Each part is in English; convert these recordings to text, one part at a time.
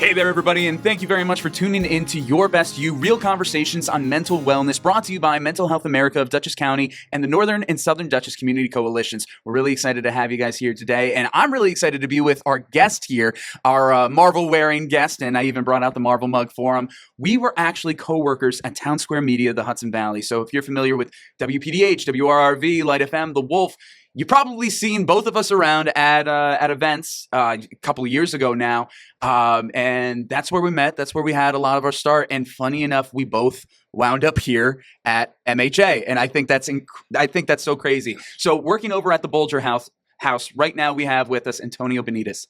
Hey there, everybody, and thank you very much for tuning in to Your Best You, real conversations on mental wellness, brought to you by Mental Health America of Dutchess County and the Northern and Southern Dutchess Community Coalitions. We're really excited to have you guys here today, and I'm really excited to be with our guest here, our Marvel-wearing guest, and I even brought out the Marvel mug for him. We were actually co-workers at Townsquare Media, the Hudson Valley, so if you're familiar with WPDH, WRRV, Light FM, The Wolf, you've probably seen both of us around at events a couple of years ago now, and that's where we met. That's where we had a lot of our start. And funny enough, we both wound up here at MHA, and I think that's so crazy. So working over at the Bolger House right now, we have with us Antonio Benitez.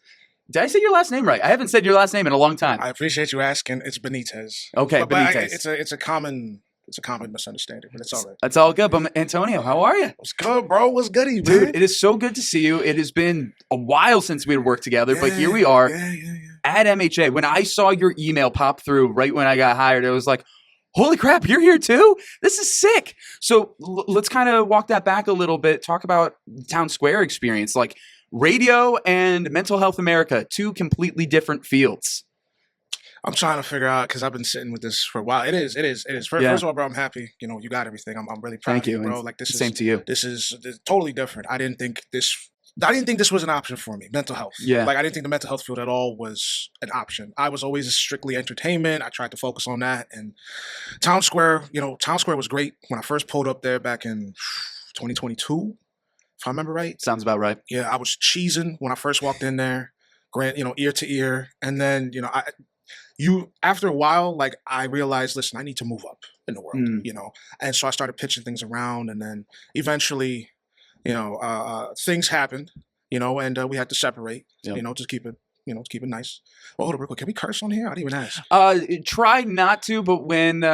Did I say your last name right? I haven't said your last name in a long time. I appreciate you asking. It's Benitez. Okay, Benitez. It's a common misunderstanding, but it's all right. That's all good. But Antonio, how are you? What's good, bro? What's goody, man? Dude, it is so good to see you. It has been a while since we had worked together, but here we are at MHA. When I saw your email pop through right when I got hired, it was like, holy crap, you're here too? This is sick. So let's kind of walk that back a little bit. Talk about the Townsquare experience, like radio and Mental Health America, two completely different fields. I'm trying to figure out, because I've been sitting with this for a while. It is. First of all, bro, I'm happy. You know, you got everything. I'm really proud of you, bro. Like Same to you. This is totally different. I didn't think this was an option for me. Mental health. Yeah. Like I didn't think the mental health field at all was an option. I was always strictly entertainment. I tried to focus on that. And Townsquare was great when I first pulled up there back in 2022, if I remember right. Sounds about right. Yeah, I was cheesing when I first walked in there, ear to ear, and then after a while, like I realized, listen, I need to move up in the world, and so I started pitching things around, and then eventually, things happened, and we had to separate, to keep it, to keep it nice. Well, hold on, real quick, can we curse on here? I didn't even ask. Try not to, but when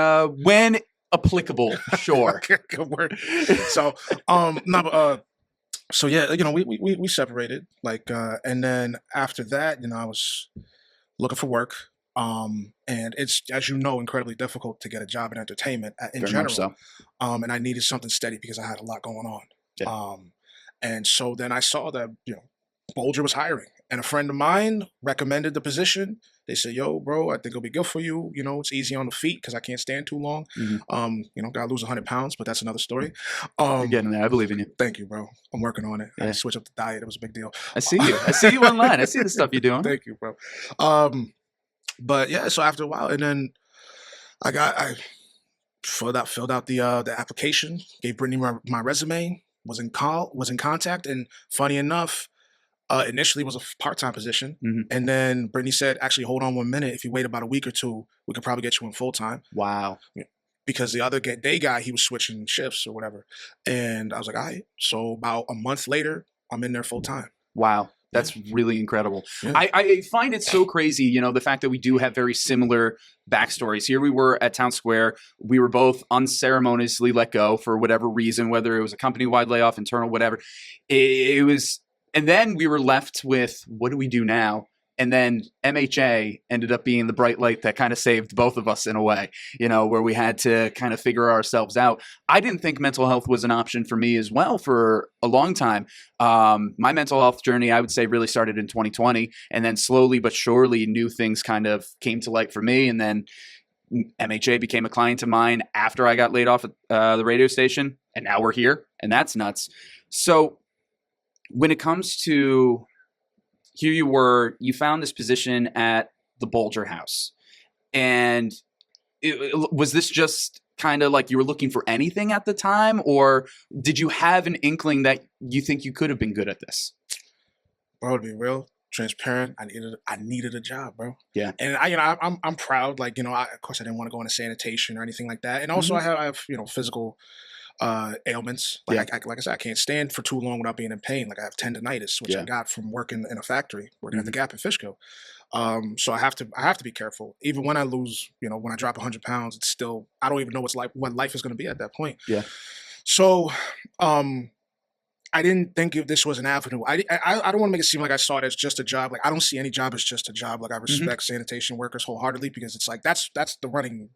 applicable, sure. Good word. So, so yeah, we separated, like, and then after that, I was looking for work. And it's, as you know, incredibly difficult to get a job in entertainment in Very general. much so. And I needed something steady because I had a lot going on. Yeah. And so then I saw that, Bolger was hiring, and a friend of mine recommended the position. They said, yo, bro, I think it'll be good for you. It's easy on the feet because I can't stand too long. Mm-hmm. Gotta lose 100 pounds, but that's another story. You're getting there. I believe in you. Thank you, bro. I'm working on it. Yeah. I had to switch up the diet. It was a big deal. I see you. I see you online. I see the stuff you're doing. Thank you, bro. But yeah, so after a while, and then I filled out the application, gave Brittany my resume, was in contact, and funny enough, initially it was a part-time position, and then Brittany said, actually, hold on 1 minute. If you wait about a week or two, we could probably get you in full-time. Wow. Because the other day guy, he was switching shifts or whatever, and I was like, all right. So about a month later, I'm in there full-time. Wow. That's really incredible. Yeah. I find it so crazy, the fact that we do have very similar backstories. Here we were at Townsquare. We were both unceremoniously let go for whatever reason, whether it was a company-wide layoff, internal, whatever. It was, and then we were left with, what do we do now? And then MHA ended up being the bright light that kind of saved both of us in a way, where we had to kind of figure ourselves out. I didn't think mental health was an option for me as well for a long time. My mental health journey, I would say, really started in 2020. And then slowly but surely, new things kind of came to light for me. And then MHA became a client of mine after I got laid off at the radio station. And now we're here. And that's nuts. So when it comes to... Here you found this position at the Bolger House. And was this just kind of like you were looking for anything at the time? Or did you have an inkling that you think you could have been good at this? Bro, to be real, transparent, I needed a job, bro. Yeah. And I'm proud. Like, of course I didn't want to go into sanitation or anything like that. And also I have physical ailments. Like I said, I can't stand for too long without being in pain. Like I have tendonitis, which I got from working in a factory, working at the Gap in Fishkill. So I have to be careful. Even when I lose, when I drop 100 pounds, it's still, I don't even know what life is going to be at that point. Yeah. So, I didn't think if this was an avenue. I don't want to make it seem like I saw it as just a job. Like I don't see any job as just a job. Like I respect sanitation workers wholeheartedly because it's like that's the running.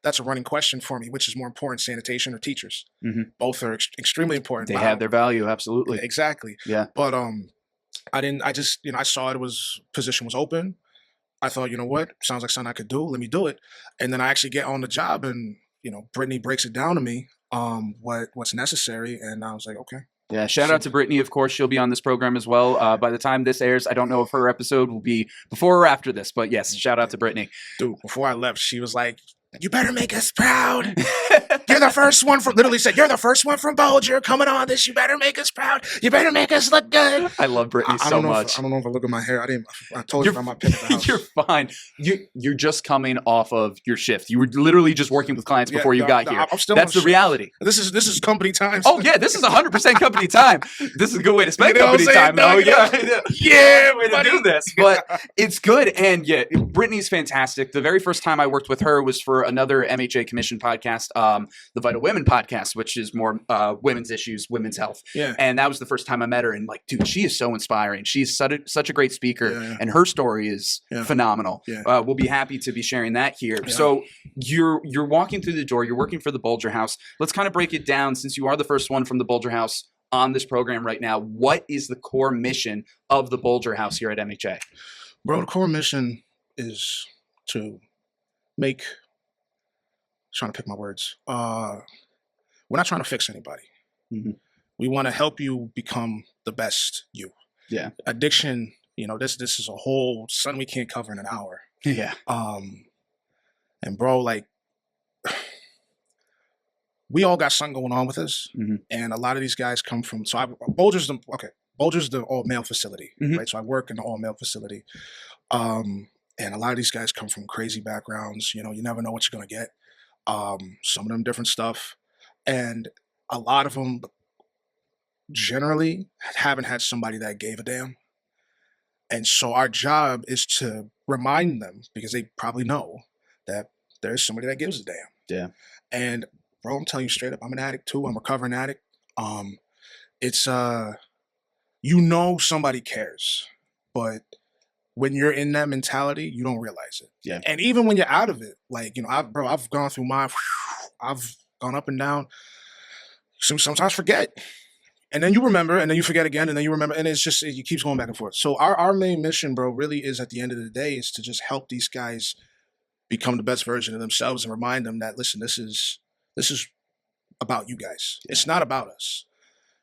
That's a running question for me. Which is more important, sanitation or teachers? Both are extremely important. They have their value, absolutely. Exactly. Yeah. But I saw position was open. I thought, you know what, sounds like something I could do. Let me do it. And then I actually get on the job, and Brittany breaks it down to me, what's necessary, and I was like, okay. Yeah, shout out to Brittany, of course. She'll be on this program as well. By the time this airs, I don't know if her episode will be before or after this, but yes, shout out to Brittany. Dude, before I left, she was like, you better make us proud. You're the first one from, literally said, you're the first one from Bolger coming on this. You better make us proud. You better make us look good. I love Brittany so much. I don't know if I look at my hair. I told you I'm not picking the house. You're fine. You're just coming off of your shift. You were literally just working with clients before you got here. That's the reality. This is company time. Oh yeah, this is 100% company time. This is a good way to spend company time. No, yeah, way to do this. But it's good. And yeah, Brittany's fantastic. The very first time I worked with her was for another MHA commission podcast, the Vital Women podcast, which is more women's issues, women's health. Yeah. And that was the first time I met her. And like, dude, she is so inspiring. She's such a great speaker, and her story is phenomenal. Yeah. We'll be happy to be sharing that here. Yeah. So you're walking through the door. You're working for the Bolger House. Let's kind of break it down, since you are the first one from the Bolger House on this program right now. What is the core mission of the Bolger House here at MHA? Bro, the core mission is to make, trying to pick my words. We're not trying to fix anybody. Mm-hmm. We want to help you become the best you. Yeah. Addiction, this is a whole something we can't cover in an hour. Yeah. And bro, like, we all got something going on with us, and a lot of these guys come from. Bolger's the all male facility, right? So I work in the all male facility, and a lot of these guys come from crazy backgrounds. You never know what you're gonna get. Some of them different stuff, and a lot of them generally haven't had somebody that gave a damn. And so our job is to remind them, because they probably know that there's somebody that gives a damn. Yeah. And bro, I'm telling you straight up, I'm an addict too. I'm a recovering addict. It's somebody cares, but when you're in that mentality, you don't realize it. Yeah. And even when you're out of it, like, I've gone through I've gone up and down. Sometimes forget. And then you remember, and then you forget again, and then you remember, and it keeps going back and forth. So our main mission, bro, really is, at the end of the day, is to just help these guys become the best version of themselves, and remind them that, listen, this is about you guys. Yeah. It's not about us.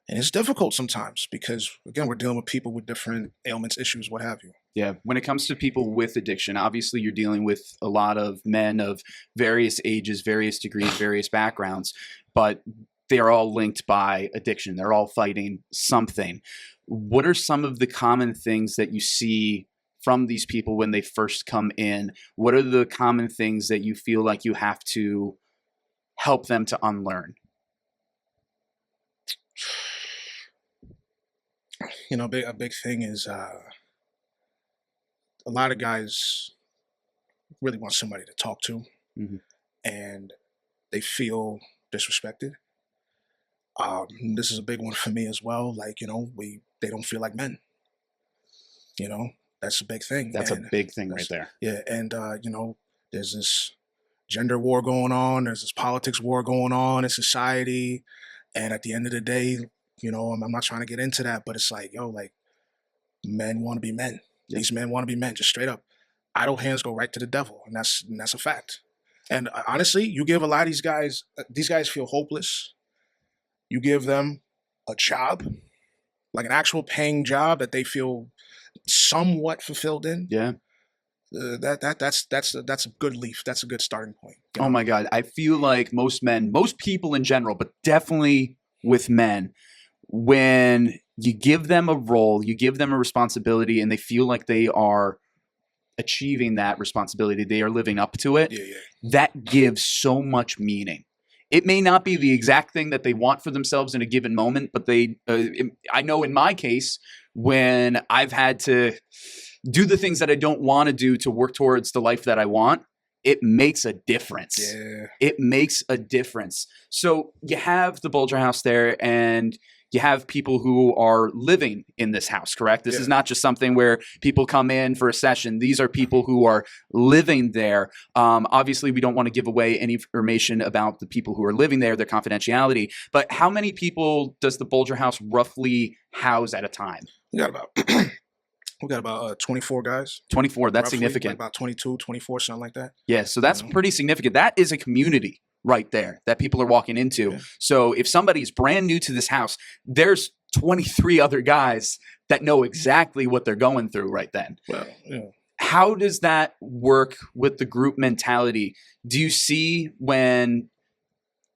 And it's difficult sometimes because, again, we're dealing with people with different ailments, issues, what have you. Yeah. When it comes to people with addiction, obviously you're dealing with a lot of men of various ages, various degrees, various backgrounds, but they are all linked by addiction. They're all fighting something. What are some of the common things that you see from these people when they first come in? What are the common things that you feel like you have to help them to unlearn? A big thing is a lot of guys really want somebody to talk to, and they feel disrespected. This is a big one for me as well. Like, they don't feel like men. That's a big thing. That's a big thing right there. Yeah, and there's this gender war going on. There's this politics war going on in society, and at the end of the day, I'm not trying to get into that, but it's like, men want to be men. Yeah. These men want to be men, just straight up. Idle hands go right to the devil, and that's a fact. And honestly, you give a lot of these guys feel hopeless. You give them a job, like an actual paying job that they feel somewhat fulfilled in. Yeah. That's a good leaf. That's a good starting point. Oh my God. I feel like most people in general, but definitely with men, when you give them a role, you give them a responsibility, and they feel like they are achieving that responsibility, they are living up to it. Yeah. That gives so much meaning. It may not be the exact thing that they want for themselves in a given moment, but I know in my case, when I've had to do the things that I don't want to do to work towards the life that I want, it makes a difference. Yeah. It makes a difference. So you have the Bolger House there, and you have people who are living in this house, correct? This is not just something where people come in for a session. These are people who are living there. Obviously, we don't want to give away any information about the people who are living there, their confidentiality. But how many people does the Bolger House roughly house at a time? We got about We got about 24 guys. 24. That's roughly, significant. Like about 22, 24, something like that. Yeah, so that's pretty significant. That is a community right there that people are walking into. Yeah. So if somebody's brand new to this house, there's 23 other guys that know exactly what they're going through right then. Well, yeah. How does that work with the group mentality? Do you see when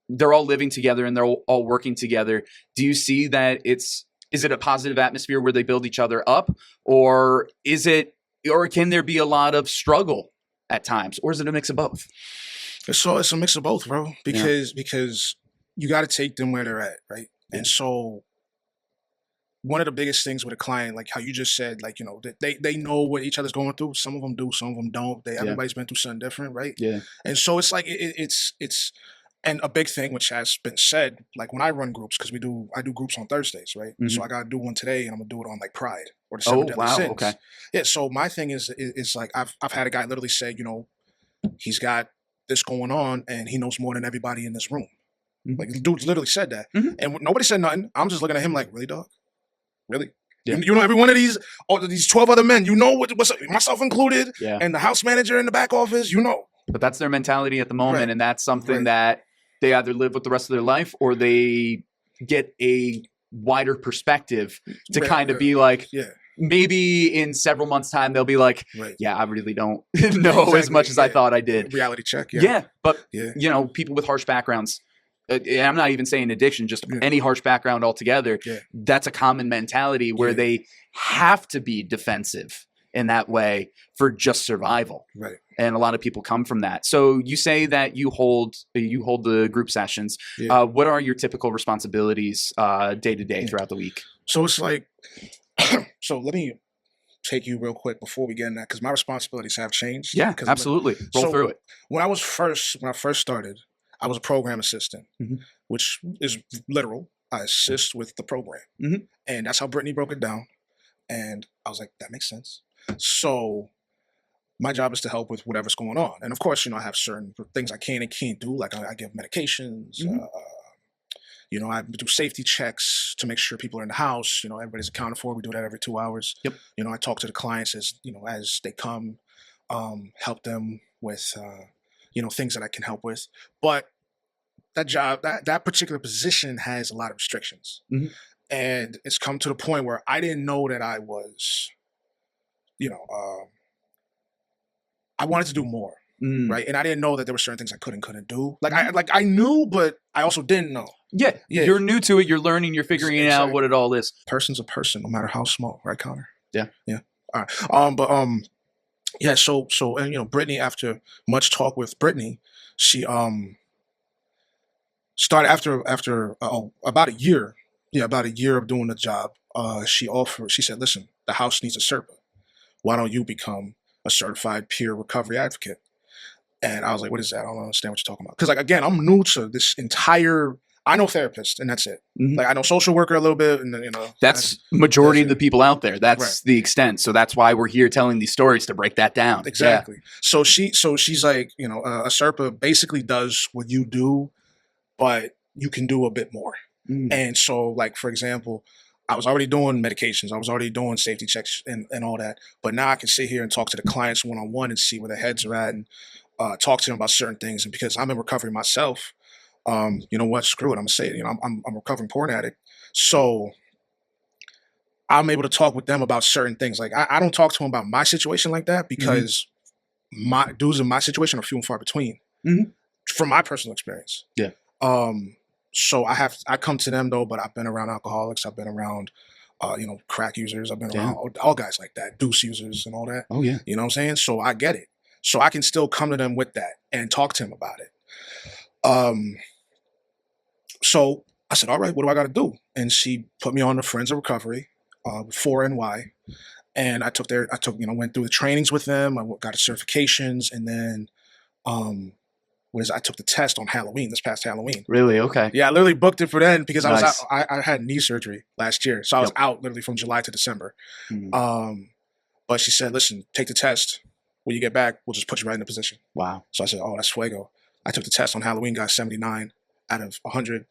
they're all living together and they're all working together, do you see that is it a positive atmosphere where they build each other up, or can there be a lot of struggle at times, or is it a mix of both? It's a mix of both, bro. Because you got to take them where they're at, right? Yeah. And so one of the biggest things with a client, like how you just said, like, you know, they know what each other's going through. Some of them do, some of them don't. Everybody's been through something different, right? Yeah. And so it's like it's and a big thing which has been said, like when I run groups, because I do groups on Thursdays, right? Mhm. So I gotta do one today, and I'm gonna do it on like Pride or the Seven Deadly Sins. Okay. Yeah. So my thing is like I've had a guy literally say, you know, he's got this going on, and he knows more than everybody in this room. Mhm. Like the dude literally said that, and nobody said nothing. I'm just looking at him like, really, dog? Really? Yeah. You know, every one of these 12 other men, you know what's myself included, and the house manager in the back office, you know. But that's their mentality at the moment, Right. and that's something Right. that they either live with the rest of their life, or they get a wider perspective to kind of be like, Yeah. maybe in several months' time, they'll be like, Right. yeah, I really don't know as much as I thought I did. Reality check. Yeah, but Yeah. you know, people with harsh backgrounds, and I'm not even saying addiction, just any harsh background altogether, that's a common mentality where they have to be defensive in that way for just survival. Right. And a lot of people come from that. So you say that you hold the group sessions. Yeah. What are your typical responsibilities day to day throughout the week? So it's like, so let me take you real quick before we get in that, because my responsibilities have changed. Yeah, absolutely. Roll through it. When I first started, I was a program assistant, which is literal. I assist with the program. And that's how Brittany broke it down. And I was like, that makes sense. So my job is to help with whatever's going on. And of course, you know, I have certain things I can and can't do. Like I give medications, you know, I do safety checks to make sure people are in the house. You know, everybody's accounted for. We do that every 2 hours. Yep. You know, I talk to the clients as they come, help them with, you know, things that I can help with. But that job, that particular position has a lot of restrictions. And it's come to the point where I didn't know that I was, you know, I wanted to do more. Right. And I didn't know that there were certain things I couldn't do. Like I knew, but I also didn't know. Yeah. You're new to it. You're learning. You're figuring out what it all is. Person's a person, no matter how small, right, Connor? Yeah. Yeah. All right. Yeah. So, and you know, Brittany, after much talk with Brittany, she started after about a year. Yeah, about a year of doing the job. She said, listen, the house needs a Serpa. Why don't you become a certified peer recovery advocate? And I was like, what is that? I don't understand what you're talking about. Because, like, again, I'm new to this entire, I know therapist, and that's it. Like, I know social worker a little bit, and then, you know. That's majority of the people out there. That's the extent. So that's why we're here telling these stories, to break that down. Exactly. Yeah. So she's like, you know, a Serpa basically does what you do, but you can do a bit more. And so, like, for example, I was already doing medications. I was already doing safety checks and all that. But now I can sit here and talk to the clients one-on-one and see where their heads are at, and talk to them about certain things. And because I'm in recovery myself, you know what? Screw it. I'm gonna say it. You know, I'm a recovering porn addict, so I'm able to talk with them about certain things. Like I don't talk to them about my situation like that, because my dudes in my situation are few and far between, from my personal experience. Yeah. So I come to them though, but I've been around alcoholics. I've been around, you know, crack users. I've been around all guys like that, deuce users and all that. Oh yeah. You know what I'm saying? So I get it. So I can still come to them with that and talk to them about it. So I said, all right, what do I got to do? And she put me on the Friends of Recovery, 4NY. And I went through the trainings with them. I got the certifications, and then, I took the test on Halloween, this past Halloween. Really? Okay. Yeah, I literally booked it for then, because Nice. I had knee surgery last year. So I was out literally from July to December. But she said, listen, take the test. When you get back, we'll just put you right in the position. Wow. So I said, oh, that's fuego. I took the test on Halloween, got 79 out of 100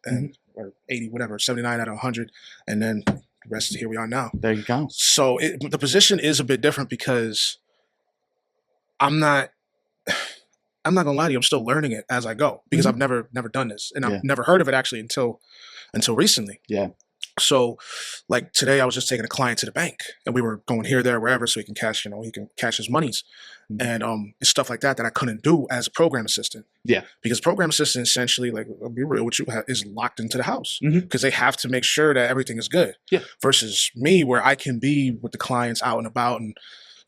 or 80, whatever, 79 out of 100. And then the rest is here we are now. There you go. So the position is a bit different because I'm not gonna lie to you, I'm still learning it as I go because I've never done this, and I've never heard of it actually until recently. Yeah. So, like today, I was just taking a client to the bank, and we were going here, there, wherever, so he can cash his monies, and it's stuff like that I couldn't do as a program assistant. Yeah. Because program assistant essentially, like, I'll be real with you, is locked into the house because they have to make sure that everything is good. Yeah. Versus me, where I can be with the clients out and about and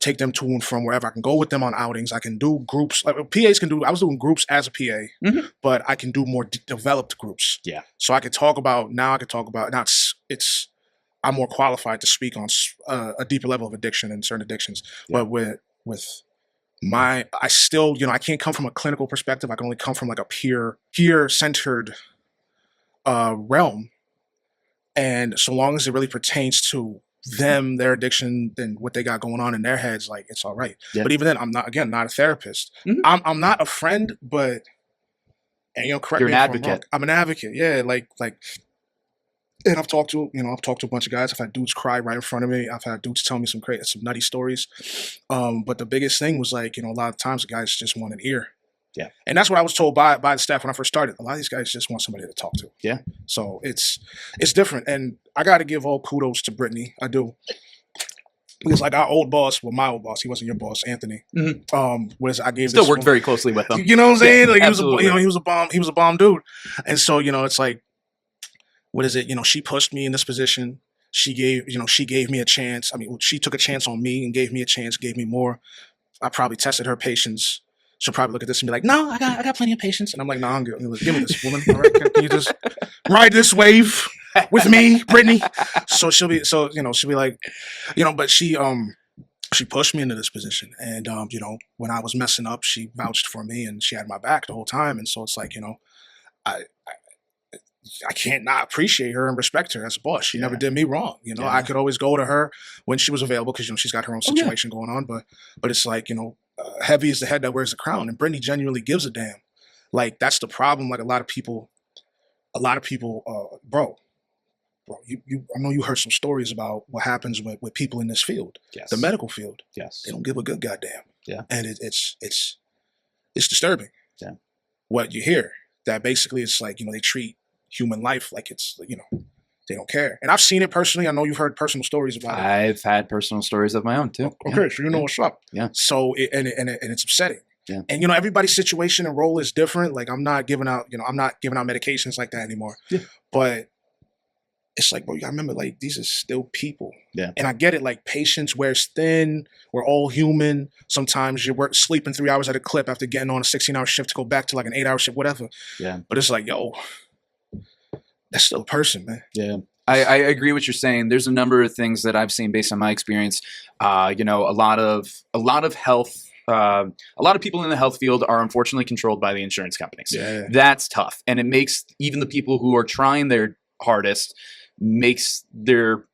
take them to and from wherever. I can go with them on outings. I can do groups like PAs can do. I was doing groups as a PA, but I can do more developed groups. Yeah. So I could talk about now. It's I'm more qualified to speak on a deeper level of addiction and certain addictions. Yeah. But with I still, I can't come from a clinical perspective. I can only come from like a peer centered realm. And so long as it really pertains to them, their addiction, and what they got going on in their heads, like, it's all right. Yeah. But even then, I'm not a therapist. I'm not a friend, but, and correct You're me an if I'm advocate. wrong. I'm an advocate. Yeah, like, and I've talked to a bunch of guys. I've had dudes cry right in front of me. I've had dudes tell me some nutty stories. But the biggest thing was like, a lot of times the guys just want an ear. Yeah. And that's what I was told by the staff when I first started. A lot of these guys just want somebody to talk to. Yeah. So it's different. And I got to give all kudos to Brittany. I do. Because like our old boss, my old boss, he wasn't your boss, Anthony. I gave still worked very closely with him. You know what I'm saying? Like absolutely. he was a bomb dude. And so, it's like, what is it? She pushed me in this position. She gave me a chance. I mean, she took a chance on me and gave me a chance, gave me more. I probably tested her patience. She'll probably look at this and be like, "No, I got plenty of patience." And I'm like, "No, I'm good. Give me this, woman. All right, can you just ride this wave with me, Brittany?" So she'll be like, but she pushed me into this position, and when I was messing up, she vouched for me, and she had my back the whole time. And so it's like, I can't not appreciate her and respect her as a boss. She never did me wrong. I could always go to her when she was available because she's got her own situation going on. But it's like, heavy is the head that wears the crown, and Brittany genuinely gives a damn. Like, that's the problem. Like a lot of people, bro, I know you heard some stories about what happens with people in this field, the medical field. Yes, they don't give a good goddamn. Yeah, and it's disturbing. Yeah, what you hear, that basically it's like, they treat human life like it's, they don't care. And I've seen it personally. I know you've heard personal stories about it. I've had personal stories of my own too. Okay, so you know what's up. Yeah. So it's upsetting. Yeah. And everybody's situation and role is different. Like I'm not giving out medications like that anymore. Yeah. But it's like, bro, you gotta remember, like, these are still people. Yeah. And I get it, like, patience wears thin. We're all human. Sometimes you're sleeping 3 hours at a clip after getting on a 16-hour shift to go back to like an 8-hour shift, whatever. Yeah. But it's like, yo, that's still a person, man. Yeah. I agree with what you're saying. There's a number of things that I've seen based on my experience. A lot of health. A lot of people in the health field are unfortunately controlled by the insurance companies. Yeah. That's tough. And it makes even the people who are trying their hardest makes their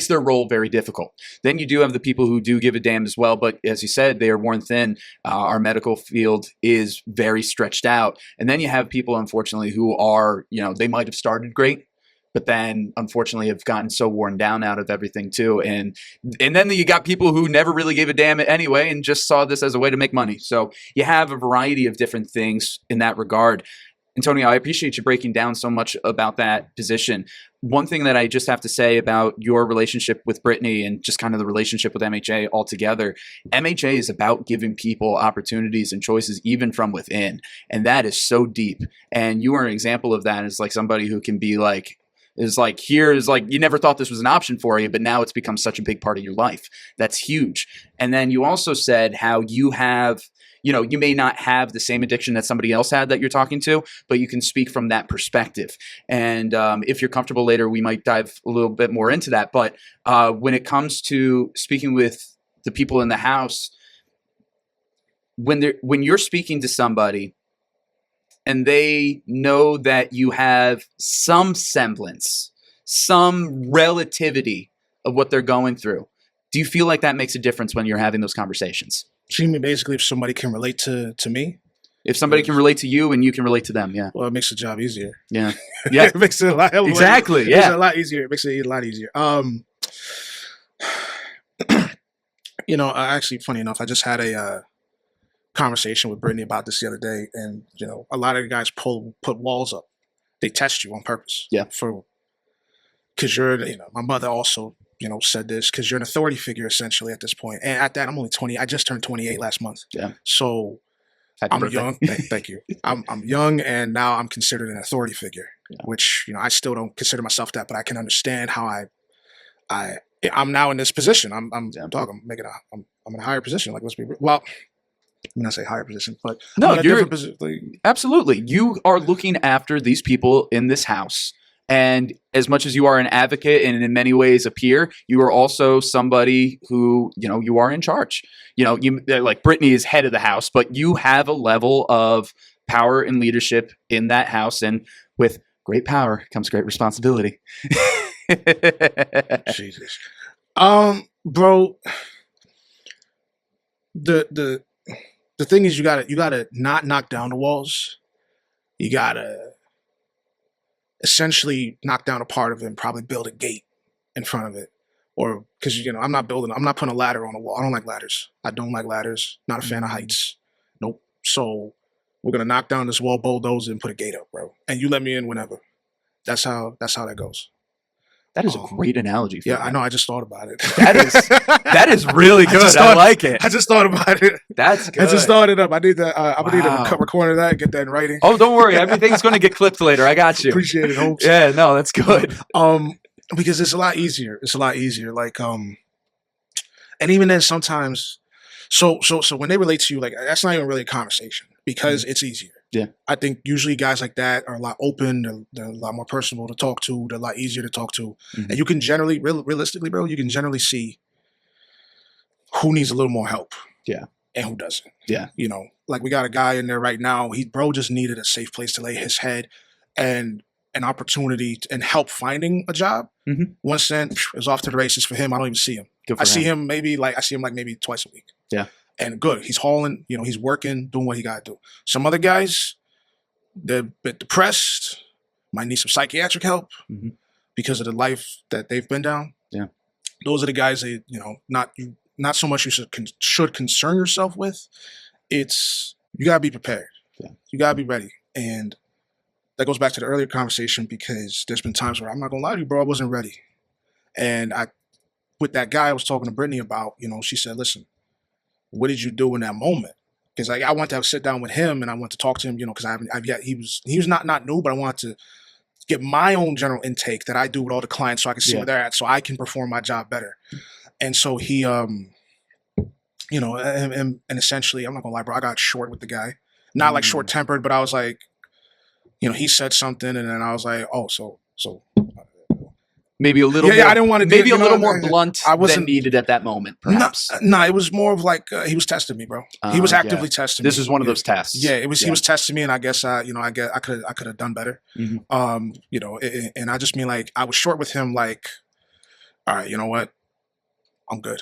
role very difficult. Then you do have the people who do give a damn as well, but as you said, they are worn thin. Our medical field is very stretched out. And then you have people, unfortunately, who are, they might have started great, but then unfortunately have gotten so worn down out of everything too. And then you got people who never really gave a damn anyway and just saw this as a way to make money. So you have a variety of different things in that regard. Antonio, I appreciate you breaking down so much about that position. One thing that I just have to say about your relationship with Brittany and just kind of the relationship with MHA altogether, MHA is about giving people opportunities and choices even from within. And that is so deep. And you are an example of that as like somebody who can be like, you never thought this was an option for you, but now it's become such a big part of your life. That's huge. And then you also said how you have, you may not have the same addiction that somebody else had that you're talking to, but you can speak from that perspective. And if you're comfortable later, we might dive a little bit more into that. But when it comes to speaking with the people in the house, when you're speaking to somebody and they know that you have some semblance, some relativity of what they're going through, do you feel like that makes a difference when you're having those conversations? So you mean basically if somebody can relate to me? If somebody can relate to you and you can relate to them, yeah. Well, it makes the job easier. Yeah. Yeah. It makes it a lot Exactly. It Yeah. makes it a lot easier. It makes it a lot easier. Actually, funny enough, I just had a conversation with Brittany about this the other day, and a lot of the guys put walls up. They test you on purpose. Yeah. Because you're, my mother also, said this, because you're an authority figure essentially at this point. And at that, I'm only 20. I just turned 28 last month. Yeah. So Happy I'm birthday. young. Thank you. I'm young, and now I'm considered an authority figure, which I still don't consider myself that, but I can understand how I'm now in this position. I'm in a higher position. Like, let's be real. Well, I mean, I say higher position, but no, you're like, absolutely. You are looking after these people in this house. And as much as you are an advocate and in many ways a peer, you are also somebody who, you are in charge. Like Brittany is head of the house, but you have a level of power and leadership in that house. And with great power comes great responsibility. Jesus. Bro, the thing is, you gotta not knock down the walls. You gotta essentially knock down a part of it and probably build a gate in front of it. Or because I'm not putting a ladder on a wall. I don't like ladders. Not a fan of heights. Nope. So we're gonna knock down this wall, bulldoze it, and put a gate up, bro. And you let me in whenever. That's how that goes. That is a great analogy. For yeah, that. I know. I just thought about it. That is really good. I like it. I just thought about it. That's good. I just thought it up. I need that. I'm gonna need a record of that and get that in writing. Oh, don't worry. Everything's going to get clipped later. I got you. Appreciate it, Holmes. Yeah, no, that's good. Because it's a lot easier. Like, and even then sometimes, so when they relate to you, like, that's not even really a conversation because it's easier. Yeah. I think usually guys like that are a lot open. They're a lot more personable to talk to. They're a lot easier to talk to. Mm-hmm. And you can generally, realistically, bro, you can generally see who needs a little more help. Yeah. And who doesn't. Yeah. Like we got a guy in there right now. Bro just needed a safe place to lay his head and an opportunity and help finding a job. Mm-hmm. Once then, it was off to the races for him. I don't even see him. I see him maybe twice a week. Yeah. And good. He's hauling, he's working, doing what he got to do. Some other guys, they're a bit depressed, might need some psychiatric help because of the life that they've been down. Yeah. Those are the guys that, not so much you should concern yourself with. It's, you got to be prepared. Yeah. You got to be ready. And that goes back to the earlier conversation because there's been times where I'm not going to lie to you, bro, I wasn't ready. And with that guy I was talking to Brittany about, she said, listen, what did you do in that moment? Because I want to sit down with him and I want to talk to him, because I've yet, he was not new, but I wanted to get my own general intake that I do with all the clients so I can see where they're at so I can perform my job better. And so he, and essentially, I'm not gonna lie, bro, I got short with the guy. Not like short tempered, but I was like, he said something and then I was like, oh, so maybe a little more, I didn't want to maybe a little more blunt than needed at that moment, perhaps. No, it was more of like he was testing me, bro. He was actively testing me. This is one of those tests. Yeah, it was. He was testing me, and I guess I could have done better. Mm-hmm. And I just mean like I was short with him. Like, all right, you know what? I'm good.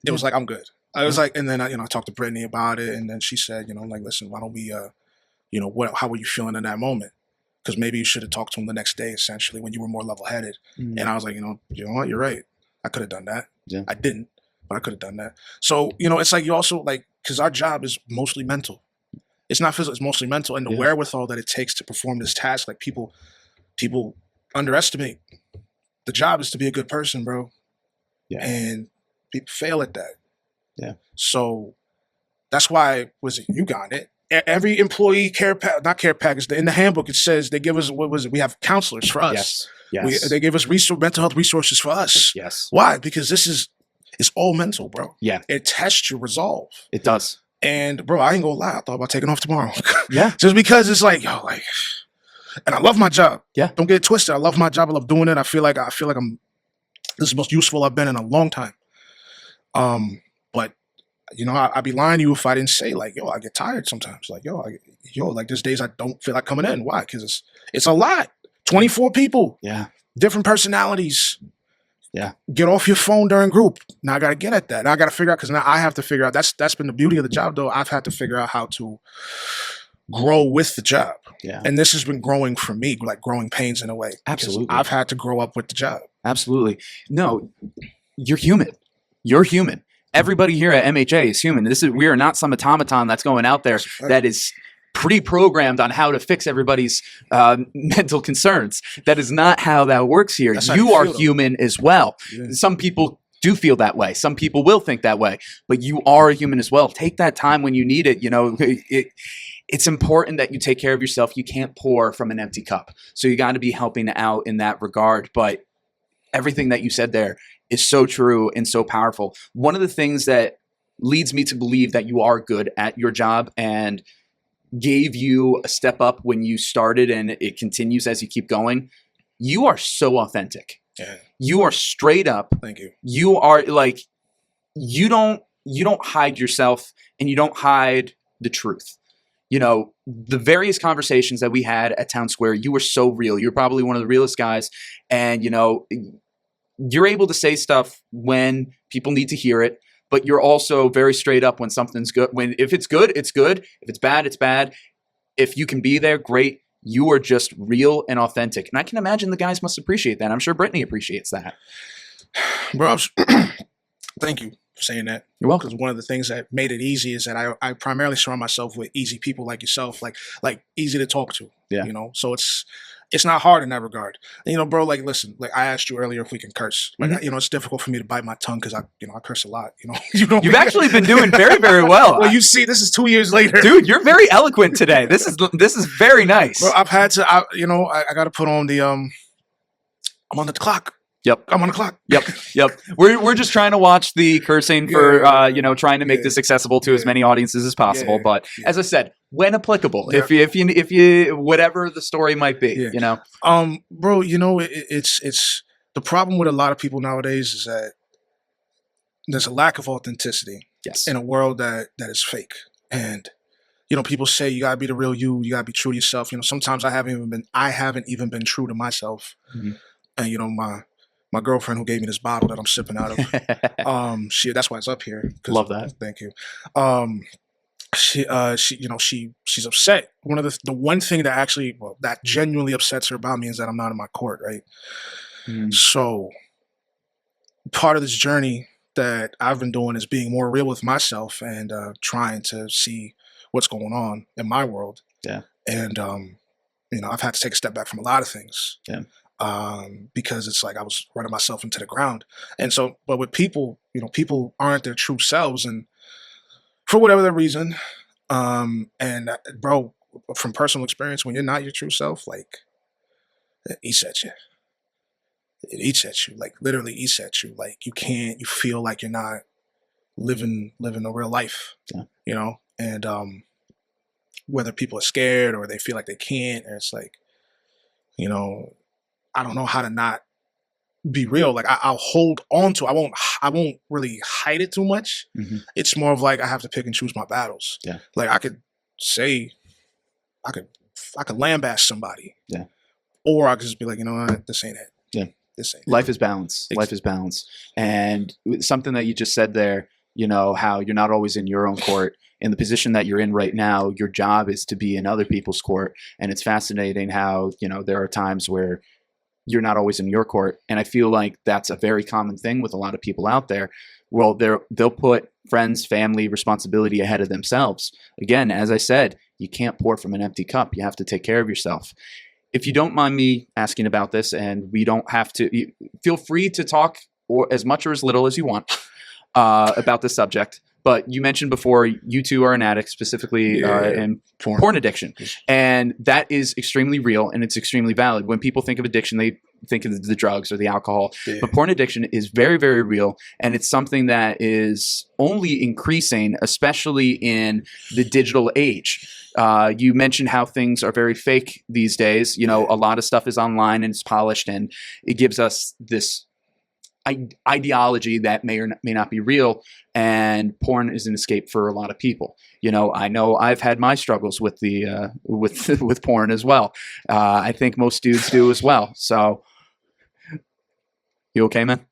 It was like I'm good. I was like, and then I talked to Brittany about it, and then she said, like, listen, why don't we, how were you feeling in that moment? Because maybe you should have talked to him the next day, essentially, when you were more level-headed. Mm-hmm. And I was like, you know what? You're right. I could have done that. Yeah. I didn't, but I could have done that. So, it's like you also, like, because our job is mostly mental. It's not physical, it's mostly mental. And the wherewithal that it takes to perform this task, like, people underestimate. The job is to be a good person, bro. Yeah. And people fail at that. Yeah. So that's why, you got it. Every employee not care package, in the handbook, it says they give us, we have counselors for us. Yes. They give us mental health resources for us. Yes. Why? Because it's all mental, bro. Yeah. It tests your resolve. It does. And bro, I ain't gonna lie, I thought about taking off tomorrow. Yeah. Just because it's like, and I love my job. Yeah. Don't get it twisted. I love my this is the most useful I've been in a long time. But I'd be lying to you if I didn't say, like, I get tired sometimes. Like, like there's days I don't feel like coming in. Why? Because it's a lot. 24 people. Yeah. Different personalities. Yeah. Get off your phone during group. Now I got to get at that. Now I got to figure out, because now I have to figure out, that's been the beauty of the job, though. I've had to figure out how to grow with the job. Yeah. And this has been growing for me, like growing pains in a way. Absolutely. I've had to grow up with the job. Absolutely. No, you're human. You're human. Everybody here at MHA is human. We are not some automaton that's going out there that is pre-programmed on how to fix everybody's mental concerns. That is not how that works here. You are human as well. Yeah. Some people do feel that way. Some people will think that way, but you are a human as well. Take that time when you need it. You know, it's important that you take care of yourself. You can't pour from an empty cup. So you got to be helping out in that regard. But everything that you said there is so true and so powerful. One of the things that leads me to believe that you are good at your job and gave you a step up when you started and it continues as you keep going, you are so authentic. Yeah. You are straight up. Thank you. You are like, you don't hide yourself and you don't hide the truth. You know, the various conversations that we had at Townsquare, you were so real. You're probably one of the realest guys. And, you know, you're able to say stuff when people need to hear it, but you're also very straight up when something's good. If it's good, it's good. If it's bad, it's bad. If you can be there, great. You are just real and authentic. And I can imagine the guys must appreciate that. I'm sure Brittany appreciates that. Bro, thank you for saying that. You're welcome. Because one of the things that made it easy is that I primarily surround myself with easy people like yourself, like easy to talk to. Yeah. You know, so it's not hard in that regard. And, you know, bro, like, listen, like I asked you earlier if we can curse. Like, you know, it's difficult for me to bite my tongue because I curse a lot. You know, you've actually been doing very, very well. Well, you see, this is 2 years later, dude. You're very eloquent today. This is very nice. Bro, I've had to, I got to put on the I'm on the clock. Yep. I'm on the clock. Yep. We're just trying to watch the cursing for trying to make this accessible to as many audiences as possible. But as I said, when applicable, if you whatever the story might be, you know. Bro, you know, it's the problem with a lot of people nowadays is that there's a lack of authenticity. Yes. In a world that is fake. And you know, people say you gotta be the real you gotta be true to yourself. You know, sometimes I haven't even been true to myself. Mm-hmm. And you know, my girlfriend who gave me this bottle that I'm sipping out of, that's why it's up here. Love that. Thank you. She's upset. The one thing that actually, that genuinely upsets her about me is that I'm not in my court, right? Mm. So part of this journey that I've been doing is being more real with myself and trying to see what's going on in my world. Yeah. And you know, I've had to take a step back from a lot of things. Yeah. Because it's like I was running myself into the ground. And so, but with people, you know, people aren't their true selves, and for whatever the reason, bro, from personal experience, when you're not your true self, like, it eats at you. It eats at you, like literally eats at you. Like you feel like you're not living a real life, you know? And whether people are scared or they feel like they can't, or it's like, you know, I don't know how to not be real. Like I'll hold on to. I won't really hide it too much. Mm-hmm. It's more of like I have to pick and choose my battles. Yeah. Like I could say, I could lambaste somebody. Yeah. Or I could just be like, you know what, this ain't it. Yeah. This ain't Life is balance. Life is balance. And something that you just said there, you know, how you're not always in your own court. In the position that you're in right now, your job is to be in other people's court. And it's fascinating how, you know, there are times where you're not always in your court. And I feel like that's a very common thing with a lot of people out there. Well, they'll put friends, family, responsibility ahead of themselves. Again, as I said, you can't pour from an empty cup. You have to take care of yourself. If you don't mind me asking about this, and we don't have to, feel free to talk or as much or as little as you want about this subject. But you mentioned before you two are an addict, specifically in porn addiction. And that is extremely real and it's extremely valid. When people think of addiction, they think of the drugs or the alcohol. Yeah. But porn addiction is very, very real. And it's something that is only increasing, especially in the digital age. You mentioned how things are very fake these days. You know, a lot of stuff is online and it's polished, and it gives us this ideology that may or may not be real, and porn is an escape for a lot of people. You know I've had my struggles with the with porn as well. I think most dudes do as well. So, you okay, man?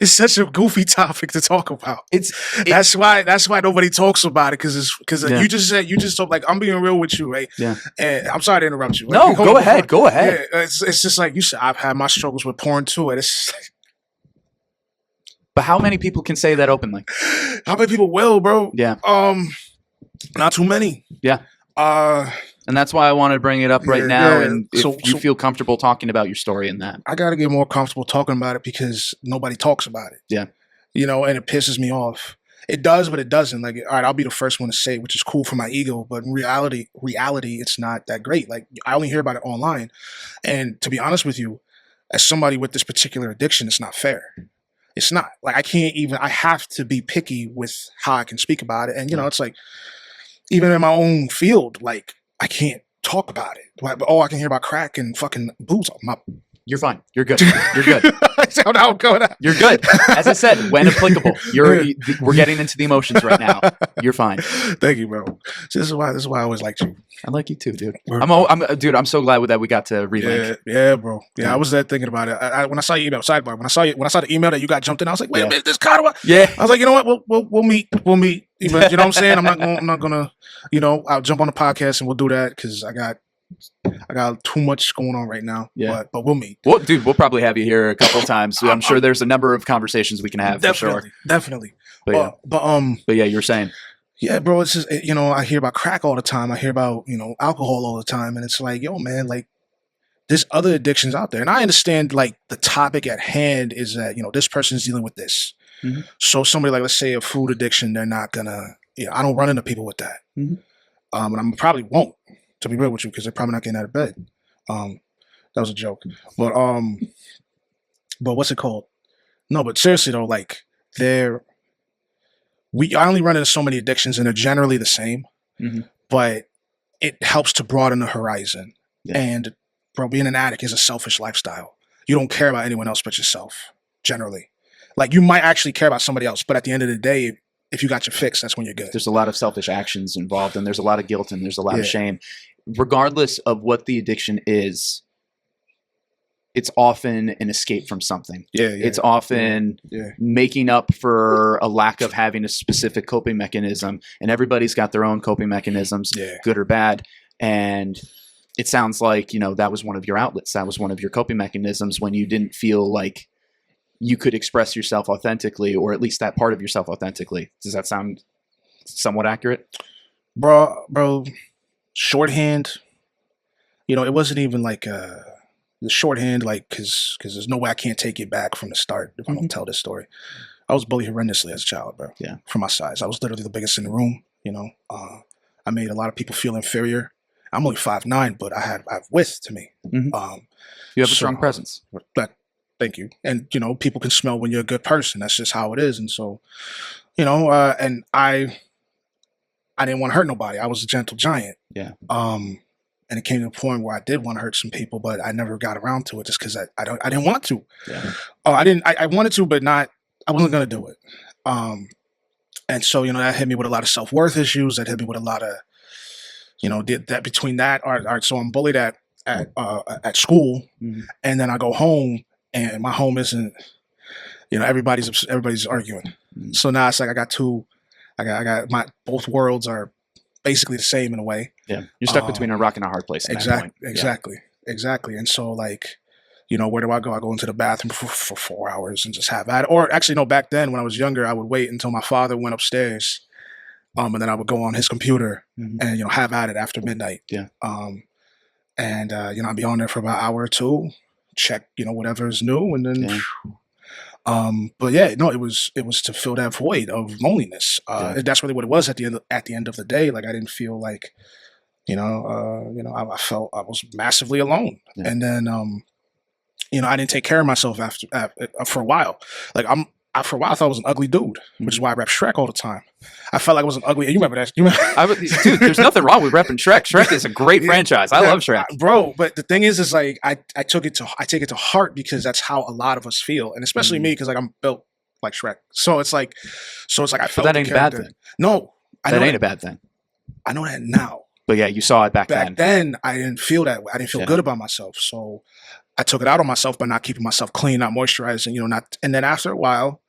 It's such a goofy topic to talk about. That's why nobody talks about it, because Yeah. you just told, like, I'm being real with you, right? Yeah. And I'm sorry to interrupt you. No, Like, go ahead. Go ahead. Yeah, it's just like you said. I've had my struggles with porn too, and it's But how many people can say that openly? how many people will, bro? Yeah. Not too many. Yeah. And that's why I wanted to bring it up right now. And if you feel comfortable talking about your story in that, I got to get more comfortable talking about it, because nobody talks about it. Yeah. You know, and it pisses me off. It does, but it doesn't. Like, all right, I'll be the first one to say it, which is cool for my ego, but in reality, it's not that great. Like, I only hear about it online. And to be honest with you, as somebody with this particular addiction, it's not fair. It's not. Like, I have to be picky with how I can speak about it. And, you know, it's like, even in my own field, like, I can't talk about it. Like, I can hear about crack and fucking booze. you're fine. You're good. You're good. You're good. As I said, when applicable, we're getting into the emotions right now. You're fine. Thank you, bro. So this is why I always liked you. I like you too, dude. I'm so glad that we got to relink. Yeah, bro. Yeah, I was there thinking about it. When I saw your email, sidebar. When I saw the email that you got jumped in, I was like, wait a minute, this Conor. Yeah. I was like, you know what? We'll meet. Even, you know what I'm saying? I'm not gonna. You know, I'll jump on the podcast and we'll do that, because I got too much going on right now. Yeah. But we'll meet. Well, dude, we'll probably have you here a couple of times. I'm sure there's a number of conversations we can have. Definitely, for sure. Definitely. But yeah, you're saying. Yeah, bro, it's just, you know, I hear about crack all the time. I hear about, you know, alcohol all the time. And it's like, yo, man, like, there's other addictions out there. And I understand, like, the topic at hand is that, you know, this person's dealing with this. Mm-hmm. So somebody, like, let's say a food addiction, they're not gonna, I don't run into people with that. Mm-hmm. And I probably won't, to be real with you, because they're probably not getting out of bed. That was a joke. But what's it called? No, but seriously though, like, I only run into so many addictions, and they're generally the same. Mm-hmm. But it helps to broaden the horizon. Yeah. And, bro, being an addict is a selfish lifestyle. You don't care about anyone else but yourself, generally. Like, you might actually care about somebody else, but at the end of the day, if you got your fix, that's when you're good. There's a lot of selfish actions involved, and there's a lot of guilt, and there's a lot of shame. Regardless of what the addiction is, it's often an escape from something. It's often making up for a lack of having a specific coping mechanism, and everybody's got their own coping mechanisms, good or bad. And it sounds like, you know, that was one of your outlets. That was one of your coping mechanisms when you didn't feel like you could express yourself authentically, or at least that part of yourself authentically. Does that sound somewhat accurate? Bro, shorthand, you know, it wasn't even like the shorthand, like, because there's no way I can't take it back from the start if I don't tell this story. I was bullied horrendously as a child, bro. Yeah. For my size. I was literally the biggest in the room, you know. I made a lot of people feel inferior. I'm only 5'9", but I have width to me. Mm-hmm. You have a strong presence. Thank you. And, you know, people can smell when you're a good person. That's just how it is. And so, you know, and I didn't want to hurt nobody. I was a gentle giant. Yeah. And it came to a point where I did want to hurt some people, but I never got around to it just because I didn't want to. Yeah. I wanted to, but I wasn't going to do it. And so, you know, that hit me with a lot of self-worth issues. That hit me with a lot of, you know, that between that, all right, so I'm bullied at school, and then I go home, and my home isn't, you know, everybody's arguing. Mm-hmm. So now it's like I got both worlds are basically the same in a way. Yeah, you're stuck between a rock and a hard place. Exactly. And so, like, you know, where do I go? I go into the bathroom for 4 hours and just have at it. Or actually, no, back then when I was younger, I would wait until my father went upstairs, and then I would go on his computer and, you know, have at it after midnight. Yeah. And you know, I'd be on there for about an hour or two, check, you know, whatever is new, and then. But yeah, no, it was to fill that void of loneliness. That's really what it was at the end of the day. Like, I didn't feel like, I felt I was massively alone. Yeah. And then, you know, I didn't take care of myself for a while. Like, for a while, I thought I was an ugly dude, which is why I rap Shrek all the time. I felt like I was an ugly. You remember that? Dude, there's nothing wrong with repping Shrek. Shrek is a great franchise. I love Shrek, bro. But the thing is like I take it to heart because that's how a lot of us feel, and especially me because like I'm built like Shrek. So it's like I felt. But that ain't a bad thing. No, that ain't a bad thing. I know that now. But yeah, you saw it back then. Back then, I didn't feel that way. I didn't feel good about myself. So I took it out on myself by not keeping myself clean, not moisturizing, and then after a while,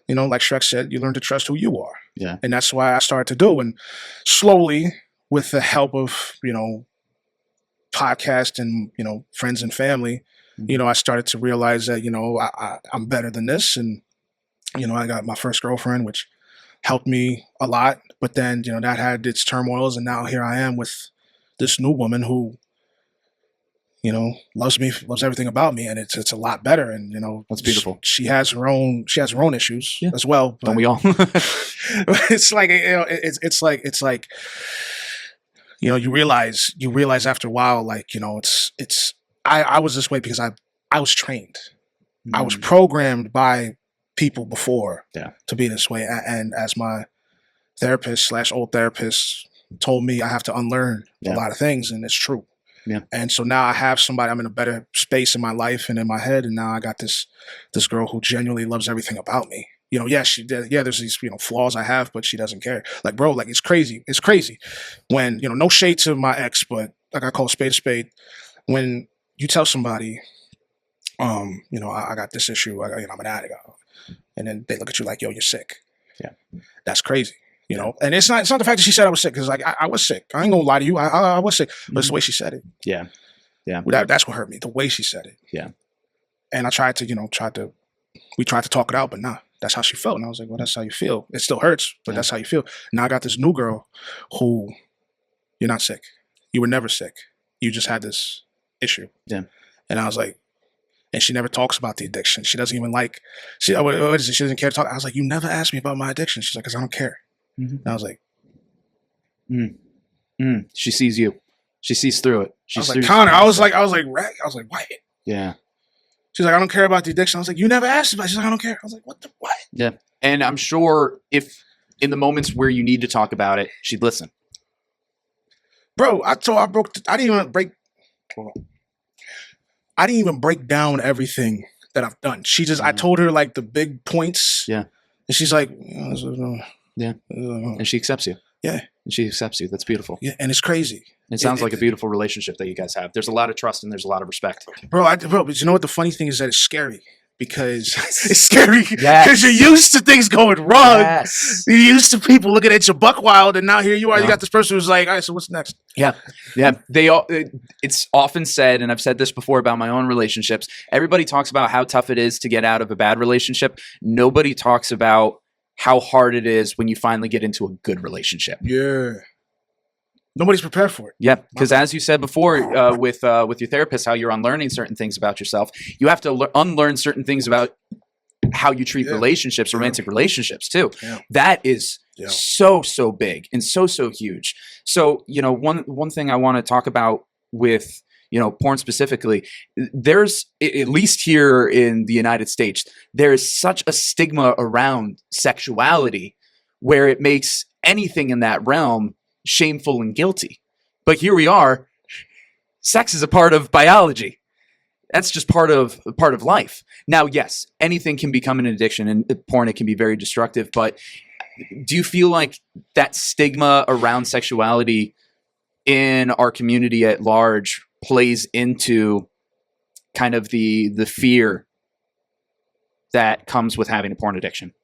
like Shrek said, you learn to trust who you are. Yeah. And that's why I started to do. And slowly, with the help of, podcast and, friends and family, I started to realize that, I'm better than this. And, I got my first girlfriend, which helped me a lot. But then, that had its turmoils. And now here I am with this new woman who, loves me, loves everything about me, and it's a lot better. And That's beautiful. She has her own issues as well. But Don't we all? it's like it's like you realize after a while, like I was this way because I was trained, I was programmed by people before to be this way, and as my therapist / old therapist told me, I have to unlearn a lot of things, and it's true. Yeah. And so now I have somebody, I'm in a better space in my life and in my head. And now I got this girl who genuinely loves everything about me. She did. Yeah, there's these, flaws I have, but she doesn't care. Like, bro, like it's crazy. It's crazy when, no shade to my ex, but like I call a spade a spade. When you tell somebody, I got this issue, I'm an addict. And then they look at you like, yo, you're sick. Yeah. That's crazy. And it's not the fact that she said I was sick, because like I was sick. I ain't gonna lie to you. I was sick, but it's the way she said it. Yeah. Yeah. That's what hurt me. The way she said it. Yeah. And I tried to, we tried to talk it out, but nah, that's how she felt. And I was like, well, that's how you feel. It still hurts, but that's how you feel. Now I got this new girl who, you're not sick. You were never sick. You just had this issue. Yeah. And I was like, and she never talks about the addiction. She doesn't even she doesn't care to talk. I was like, you never asked me about my addiction. She's like, because I don't care. And I was like, she sees you. She sees through it. She I was like, Conor. I was like, what? Yeah. She's like, I don't care about the addiction. I was like, you never asked about it. She's like, I don't care. I was like, what? Yeah. And I'm sure if in the moments where you need to talk about it, she'd listen. Bro, I didn't even break down everything that I've done. I told her like the big points. Yeah. And she's like, yeah. And she accepts you. Yeah. And she accepts you. That's beautiful. Yeah. And it's crazy. It sounds like a beautiful relationship that you guys have. There's a lot of trust and there's a lot of respect. Bro, but you know what the funny thing is, that it's scary. Because it's scary because you're used to things going wrong. Yes. You're used to people looking at you buck wild, and now here you are. You got this person who's like, all right, so what's next? Yeah. It's often said, and I've said this before about my own relationships. Everybody talks about how tough it is to get out of a bad relationship. Nobody talks about how hard it is when you finally get into a good relationship. Yeah. Nobody's prepared for it. Yeah, because as you said before with your therapist, how you're unlearning certain things about yourself, you have to unlearn certain things about how you treat relationships, romantic relationships too. Yeah. That is so big and so huge. So, one thing I want to talk about with, porn specifically, there's, at least here in the United States, there is such a stigma around sexuality where it makes anything in that realm shameful and guilty. But here we are. Sex is a part of biology. That's just part of life. Now, yes, anything can become an addiction, and porn, it can be very destructive. But do you feel like that stigma around sexuality in our community at large plays into kind of the fear that comes with having a porn addiction?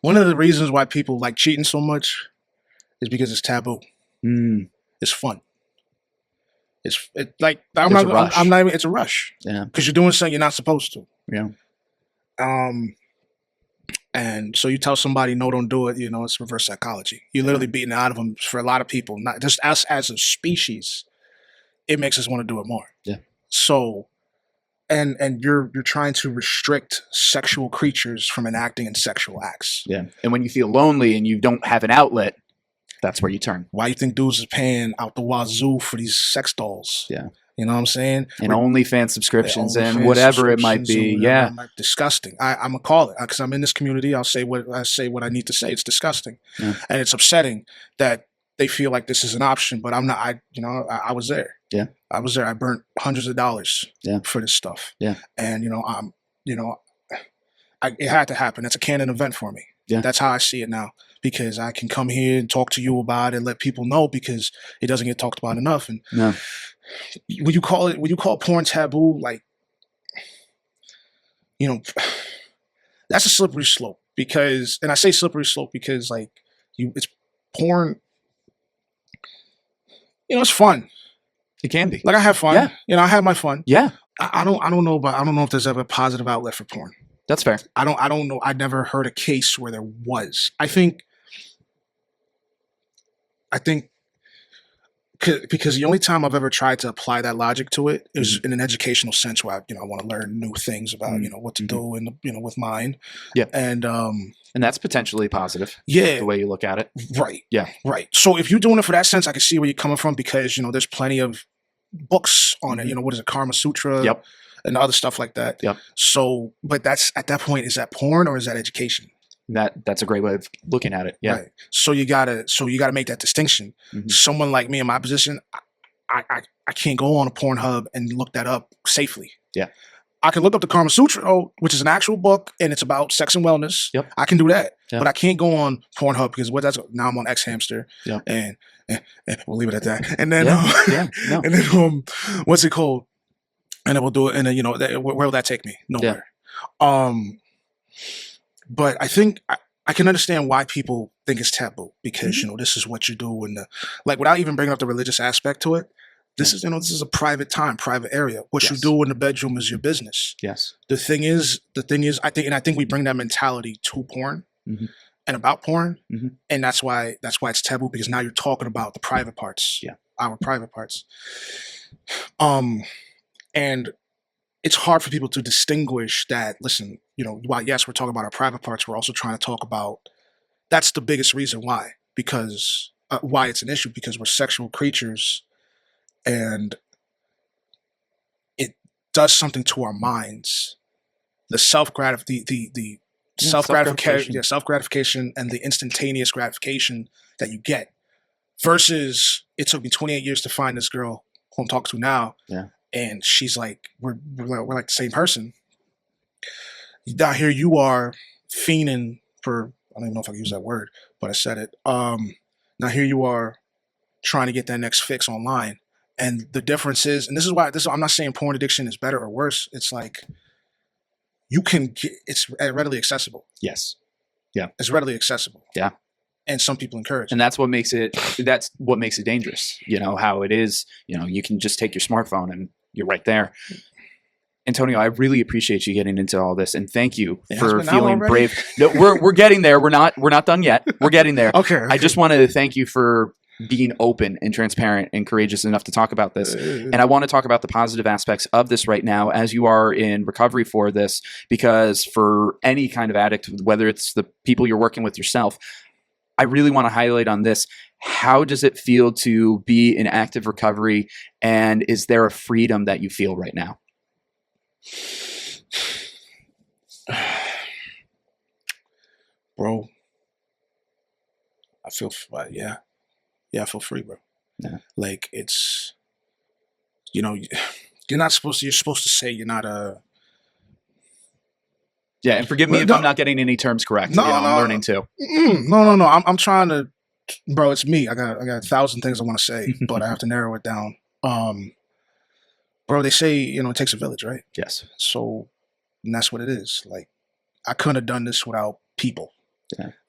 One of the reasons why people like cheating so much is because it's taboo. It's fun. It's a rush. Yeah. Because you're doing something you're not supposed to. Yeah. And so you tell somebody, no, don't do it. It's reverse psychology. You're literally beating it out of them. For a lot of people, not just us as a species, it makes us want to do it more. Yeah. So, and you're trying to restrict sexual creatures from enacting in sexual acts. Yeah. And when you feel lonely and you don't have an outlet, that's where you turn. Why you think dudes is paying out the wazoo for these sex dolls? Yeah. You know what I'm saying? And OnlyFans subscriptions and whatever it might be. Yeah. Disgusting. I'm going to call it, because I'm in this community. I'll say what I need to say. It's disgusting. Yeah. And it's upsetting that they feel like this is an option, but I'm not. I was there. Yeah. I was there. I burnt hundreds of dollars for this stuff. Yeah. And, it had to happen. It's a canon event for me. Yeah. That's how I see it now, because I can come here and talk to you about it and let people know, because it doesn't get talked about enough. And when you call porn taboo, like, you know, that's a slippery slope because, and I say slippery slope because like it's porn, you know, it's fun. It can be. Like I have fun. Yeah. You know, I have my fun. Yeah. I don't know if there's ever a positive outlet for porn. That's fair. I don't know. I never heard a case where there was. I think because the only time I've ever tried to apply that logic to it is in an educational sense where I want to learn new things about, what to do and, with mine. Yeah. And that's potentially positive. Yeah. The way you look at it. Right. Yeah. Right. So if you're doing it for that sense, I can see where you're coming from because, there's plenty of books on it. What is it? Karma Sutra. Yep. And other stuff like that. Yep. So, but that's at that point, is that porn or is that education? That's a great way of looking at it. Yeah. Right. So you gotta make that distinction. Someone like me in my position, I can't go on a Pornhub and look that up safely. Yeah. I can look up the Karma Sutra, which is an actual book and it's about sex and wellness. Yep. I can do that. Yep. But I can't go on Pornhub because now I'm on X Hamster. Yep. And we'll leave it at that. And then no. and then what's it called? And then we'll do it. And then where will that take me? Nowhere. Yeah. But I think I can understand why people think it's taboo because this is what you do and without even bringing up the religious aspect to it. This is a private time, private area. What you do in the bedroom is your business. Yes. The thing is, I think we bring that mentality to porn and about porn, and that's why it's taboo because now you're talking about the private parts. Yeah. Our private parts. And it's hard for people to distinguish that, listen, while yes, we're talking about our private parts, we're also trying to talk about, that's the biggest reason why, because why it's an issue, because we're sexual creatures and it does something to our minds. The self-gratification and the instantaneous gratification that you get versus it took me 28 years to find this girl who I'm talking to now. Yeah. And she's like, we're like the same person. Now here you are fiending for, I don't even know if I can use that word, but I said it. Now here you are trying to get that next fix online. And the difference is, and this is why I'm not saying porn addiction is better or worse. It's like it's readily accessible. Yes. Yeah. It's readily accessible. Yeah. And some people encourage. And that's what makes it dangerous. How it is, you can just take your smartphone and you're right there. Antonio, I really appreciate you getting into all this, and thank you for feeling brave. No, we're getting there. We're not done yet. We're getting there. Okay. I just wanted to thank you for being open and transparent and courageous enough to talk about this. And I want to talk about the positive aspects of this right now as you are in recovery for this, because for any kind of addict, whether it's the people you're working with yourself, I really want to highlight on this. How does it feel to be in active recovery, and is there a freedom that you feel right now? Bro, I feel, I feel free, bro. Yeah. Like it's, you're supposed to say you're not a. Yeah, and forgive me if I'm not getting any terms correct. I'm learning too. No. I'm trying to, bro. It's me. I got 1,000 things I want to say, but I have to narrow it down. Bro, they say it takes a village, right? Yes. So, and that's what it is. Like, I couldn't have done this without people,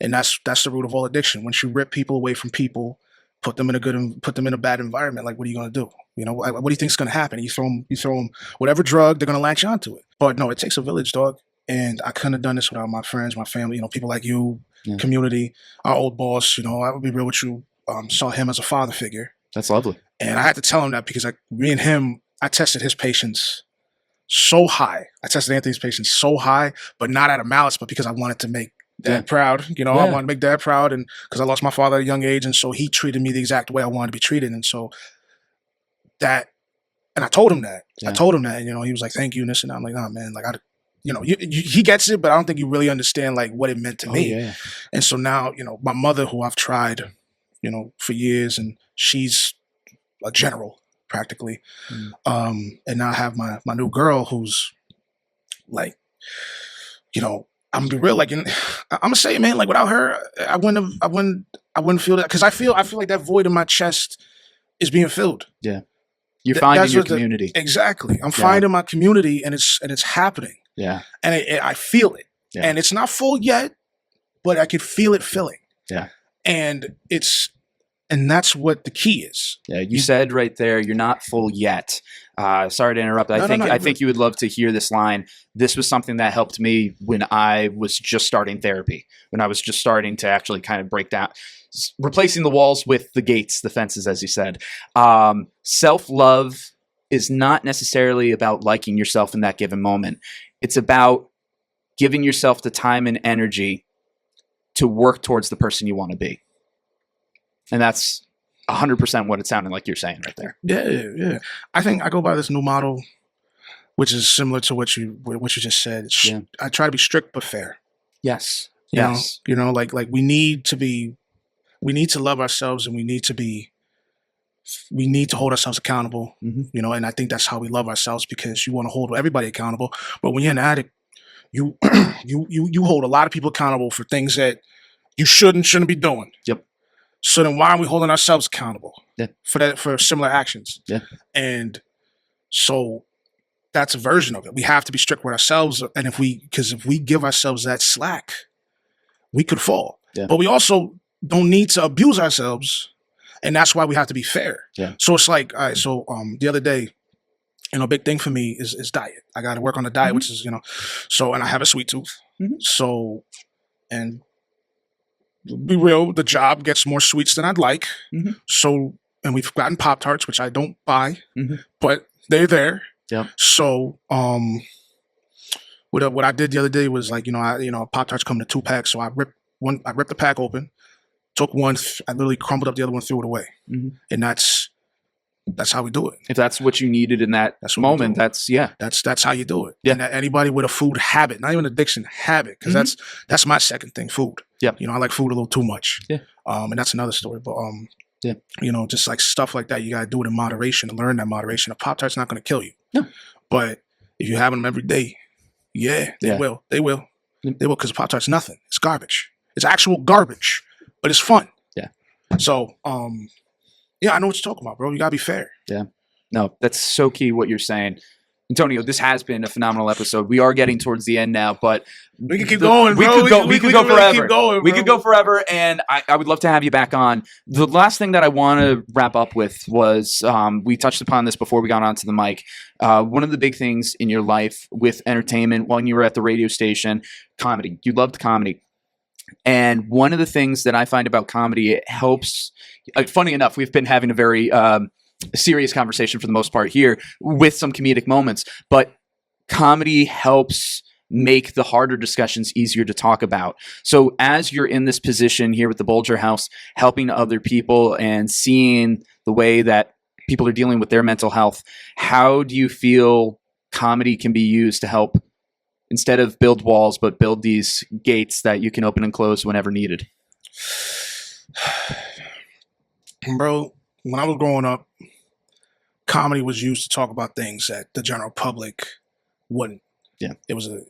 and that's the root of all addiction. Once you rip people away from people, put them in a bad environment. Like, what are you gonna do? What do you think is gonna happen? You throw them whatever drug, they're gonna latch onto it. But no, it takes a village, dog. And I couldn't have done this without my friends, my family, people like you, community, our old boss. I would be real with you. Saw him as a father figure. That's lovely. And I had to tell him that because me and him, I tested his patience so high. I tested Anthony's patience so high, but not out of malice, but because I wanted to make Dad proud. I wanted to make Dad proud, and because I lost my father at a young age, and so he treated me the exact way I wanted to be treated, and so that, and I told him that. Yeah. I told him that, and he was like, "Thank you," and this and that. I'm like, "Nah, man, like he gets it, but I don't think you really understand like what it meant to me." Yeah. And so now, my mother, who I've tried, for years, and she's a general practically. And now I have my new girl who's like, I'm gonna be real, like, I'm gonna say, man, like without her, I wouldn't feel that, because I feel like that void in my chest is being filled. Yeah. You're finding That's your what community. Exactly. I'm finding my community, and it's happening. Yeah. And I feel it. Yeah. And it's not full yet, but I can feel it filling. Yeah. And that's what the key is. Yeah. You said right there, you're not full yet. Sorry to interrupt. I think you would love to hear this line. This was something that helped me when I was just starting therapy, when I was just starting to actually kind of break down, replacing the walls with the gates, the fences, as you said. Self-love is not necessarily about liking yourself in that given moment. It's about giving yourself the time and energy to work towards the person you want to be. And that's 100% what it sounded like you're saying right there. Yeah. I think I go by this new model, which is similar to what you just said. I try to be strict but fair. Yes. You know, like we need to love ourselves, and we need to hold ourselves accountable. You know, and I think that's how we love ourselves, because you want to hold everybody accountable. But when you're an addict, you hold a lot of people accountable for things that you shouldn't be doing. Yep. So then why are we holding ourselves accountable for similar actions? Yeah. And so that's a version of it. We have to be strict with ourselves, and if we give ourselves that slack, we could fall. Yeah. But we also don't need to abuse ourselves, and that's why we have to be fair. Yeah. So it's like, all right, so the other day, you know, a big thing for me is diet. I got to work on the diet, which is, you know, so, and I have a sweet tooth. So, and be real, the job gets more sweets than I'd like. So, and we've gotten Pop-Tarts, which I don't buy, but they're there. Yeah. So, what I did the other day was, like, Pop-Tarts come in a 2-pack. So I ripped the pack open, took one, I literally crumbled up the other one, threw it away. And that's how we do it. If that's what you needed in that moment, that's how you do it. Yeah. And anybody with a food habit, not even addiction, habit, because that's my second thing, food. Yeah. You know, I like food a little too much. Yeah. And that's another story. But you know, just like stuff like that, you gotta do it in moderation and learn that moderation. A Pop-Tart's not gonna kill you. No. But if you have them every day, they will. They will, because Pop-Tart's nothing. It's garbage. It's actual garbage, but it's fun. Yeah. So yeah, I know what you're talking about, bro. You gotta be fair. Yeah. No, that's so key what you're saying. Antonio, this has been a phenomenal episode. We are getting towards the end now, but we can keep going, bro. We could go forever. Keep going, we could go forever, and I would love to have you back on. The last thing that I want to wrap up with was, we touched upon this before we got onto the mic. One of the big things in your life with entertainment, when you were at the radio station, comedy. You loved comedy. And one of the things that I find about comedy, it helps. Funny enough, we've been having a very serious conversation for the most part here with some comedic moments, but comedy helps make the harder discussions easier to talk about. So as you're in this position here with the Bolger House, helping other people and seeing the way that people are dealing with their mental health, how do you feel comedy can be used to help, instead of build walls, but build these gates that you can open and close whenever needed? Bro, when I was growing up, comedy was used to talk about things that the general public wouldn't. Yeah.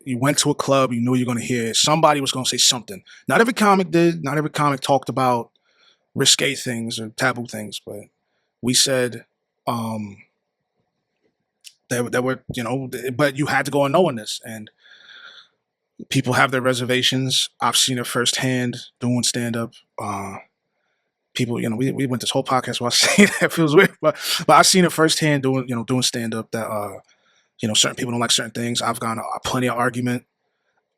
You went to a club, you knew you were going to hear somebody was going to say something. Not every comic did. Not every comic talked about risque things or taboo things, but we said there were, you know, but you had to go and knowing this, and people have their reservations. I've seen it firsthand doing stand-up. People, you know, we went this whole podcast while saying that feels weird, but I've seen it firsthand doing stand-up that, you know, certain people don't like certain things. I've gone plenty of argument,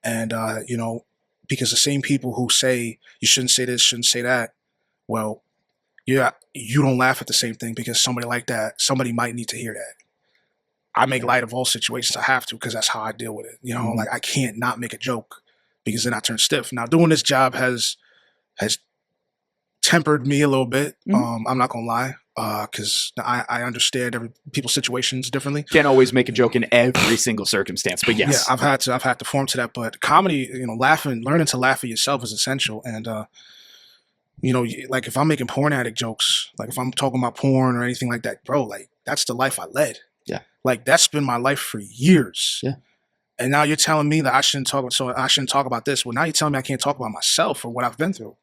and, you know, because the same people who say you shouldn't say this, shouldn't say that, well, yeah, you don't laugh at the same thing because somebody like that, somebody might need to hear that. I make light of all situations. I have to, because that's how I deal with it. You know, like, I can't not make a joke because then I turn stiff. Now, doing this job has tempered me a little bit. I'm not gonna lie, because I understand people's situations differently. Can't always make a joke in every single circumstance, but yes, yeah, I've had to form to that. But comedy, you know, learning to laugh at yourself is essential. And you know, like, if I'm making porn addict jokes, like if I'm talking about porn or anything like that, bro, like, that's the life I led. Yeah, like, that's been my life for years. Yeah. And now you're telling me that I shouldn't talk about this. Well, now you're telling me I can't talk about myself or what I've been through.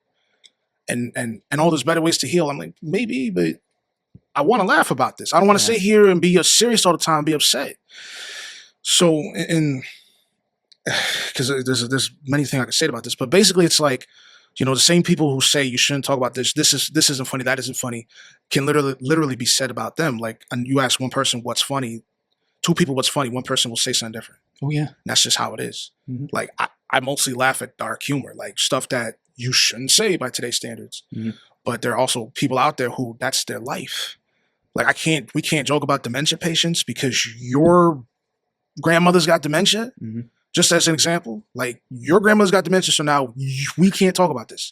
And all there's better ways to heal. I'm like, maybe, but I want to laugh about this. I don't want to sit here and be serious all the time and be upset. So, because there's many things I can say about this, but basically it's like, you know, the same people who say you shouldn't talk about this isn't funny, that isn't funny, can literally be said about them. Like, and you ask one person what's funny, two people what's funny, one person will say something different. Oh yeah. And that's just how it is. Mm-hmm. Like, I mostly laugh at dark humor, like stuff that you shouldn't say by today's standards. Mm-hmm. But there are also people out there who that's their life. Like, we can't joke about dementia patients because your grandmother's got dementia. Mm-hmm. Just as an example, like, your grandmother's got dementia, so now we can't talk about this.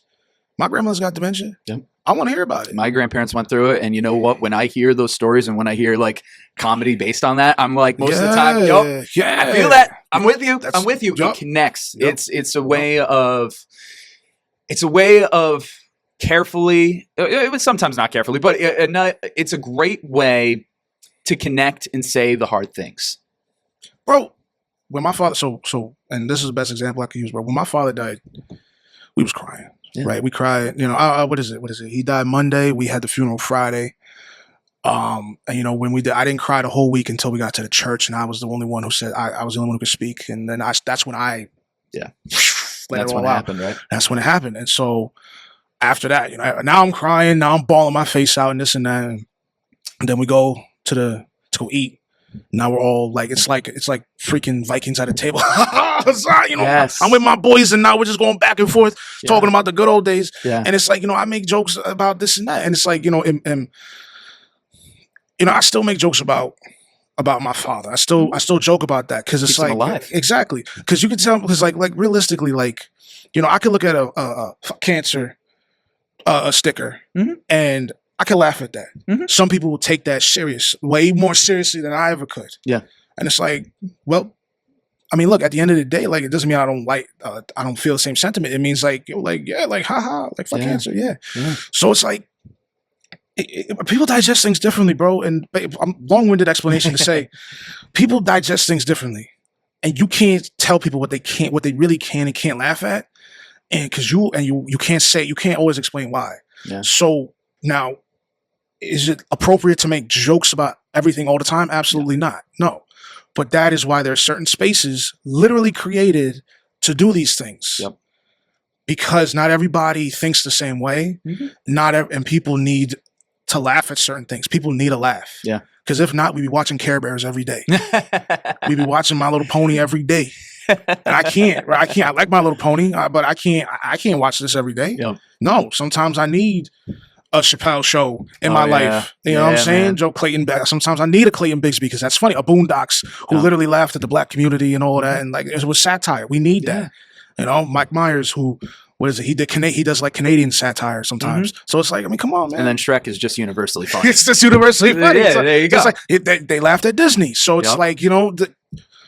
My grandmother's got dementia. Yep. I want to hear about it. My grandparents went through it, and you know what? When I hear those stories and when I hear like comedy based on that, I'm like, most of the time, I feel that. I'm with you. I'm with you. It connects. Yep. It's a way of carefully. It was sometimes not carefully, but it's a great way to connect and say the hard things, bro. When my father, so, and this is the best example I can use, bro. When my father died, we was crying, right? We cried, you know, what is it? He died Monday. We had the funeral Friday. And you know, when we did, I didn't cry the whole week until we got to the church, and I was the only one who said, I was the only one who could speak. And then that's when I that's when it happened, right? That's when it happened. And so after that, you know, now I'm crying, now I'm bawling my face out and this and that. And then we go to go eat. Now we're all like, it's like freaking Vikings at a table. You know, yes. I'm with my boys, and now we're just going back and forth talking about the good old days. Yeah. And it's like, you know, I make jokes about this and that, and it's like, you know, and you know, I still make jokes about my father. I still joke about that because it's like alive. Exactly, because you can tell, because like realistically, like, you know, I could look at a cancer sticker and I can laugh at that. Mm-hmm. Some people will take that way more seriously than I ever could. Yeah. And it's like, well, I mean, look, at the end of the day, like, it doesn't mean I don't feel the same sentiment. It means like, haha, like, fuck cancer. Yeah. So it's like, people digest things differently, bro. And I'm long-winded explanation to say, people digest things differently. And you can't tell people what they really can and can't laugh at. And because you can't always explain why. Yeah. So now, is it appropriate to make jokes about everything all the time? Absolutely not. No. But that is why there are certain spaces literally created to do these things. Yep. Because not everybody thinks the same way. Mm-hmm. And people need to laugh at certain things. People need a laugh. Yeah. Because if not, we'd be watching Care Bears every day. We'd be watching My Little Pony every day. And I can't. Right? I like My Little Pony, but I can't watch this every day. Yep. No. Sometimes I need a Chappelle show in my life. You know what I'm saying? Man. Joe Clayton. Sometimes I need a Clayton Bigsby because that's funny. A Boondocks who literally laughed at the black community and all that. And like, it was satire. We need that. You know, Mike Myers, who, what is it? He does like Canadian satire sometimes. So it's like, I mean, come on, man. And then Shrek is just universally funny. It's just universally funny. Yeah, there you go. It's like, they laughed at Disney. So it's like, you know,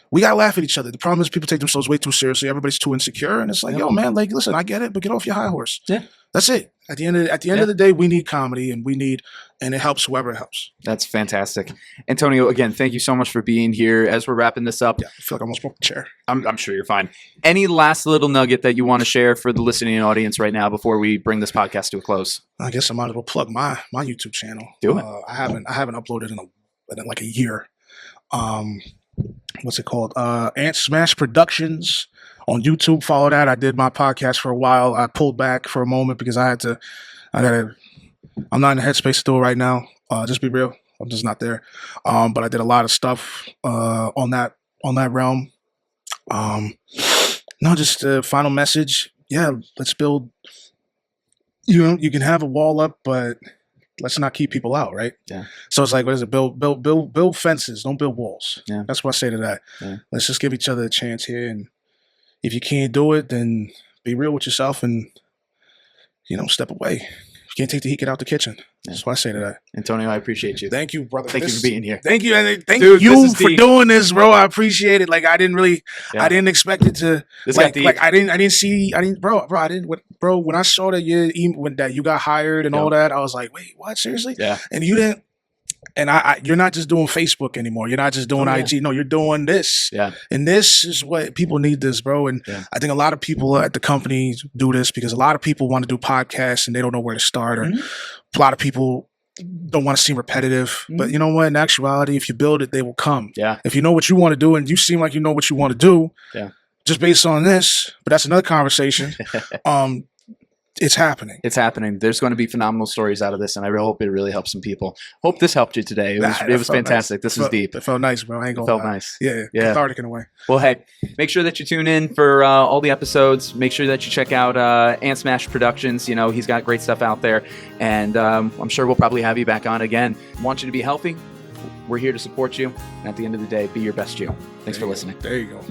we gotta laugh at each other. The problem is people take themselves way too seriously. Everybody's too insecure. And it's like, yo, man, like, listen, I get it, but get off your high horse. Yeah. That's it. At the end of the day, we need comedy, and it helps whoever it helps. That's fantastic. Antonio, again, thank you so much for being here. As we're wrapping this up, I feel like I almost broke the chair. I'm sure you're fine. Any last little nugget that you want to share for the listening audience right now before we bring this podcast to a close? I guess I might as well plug my YouTube channel. Do it. I haven't uploaded in like a year. What's it called? Ant Smash Productions on YouTube. Follow that. I did my podcast for a while. I pulled back for a moment because I'm not in the headspace to do it right now. Just be real. I'm just not there. But I did a lot of stuff on that realm. Just a final message. Yeah, let's build. You know, you can have a wall up, but let's not keep people out, right? Yeah. So it's like, what is it? Build fences. Don't build walls. Yeah. That's what I say to that. Yeah. Let's just give each other a chance here, and if you can't do it, then be real with yourself and, you know, step away. If you can't take the heat, get out the kitchen. That's what I say to that. Antonio, I appreciate you. Thank you, brother. Thank you for being here. Thank you. And thank you for doing this, bro. I appreciate it. Like, I didn't expect it to, bro, when I saw that you got hired and all that, I was like, wait, what? Seriously? Yeah. And you didn't, and you're not just doing Facebook anymore. You're not just doing IG. No, you're doing this. Yeah. And this is what people need this, bro. And I think a lot of people at the company do this because a lot of people want to do podcasts and they don't know where to start. Or a lot of people don't want to seem repetitive. But you know what? In actuality, if you build it, they will come. Yeah. If you know what you want to do and you seem like you know what you want to do, just based on this, but that's another conversation. It's happening. It's happening. There's going to be phenomenal stories out of this, and I hope it really helps some people. Hope this helped you today. It was fantastic. Nice. This was deep. It felt nice, bro. I ain't gonna felt lie. nice. Yeah. Cathartic in a way. Well, hey, make sure that you tune in for all the episodes. Make sure that you check out Ant Smash Productions. You know, he's got great stuff out there, and I'm sure we'll probably have you back on again. Want you to be healthy. We're here to support you. And at the end of the day, be your best you. Thanks for listening. There you go.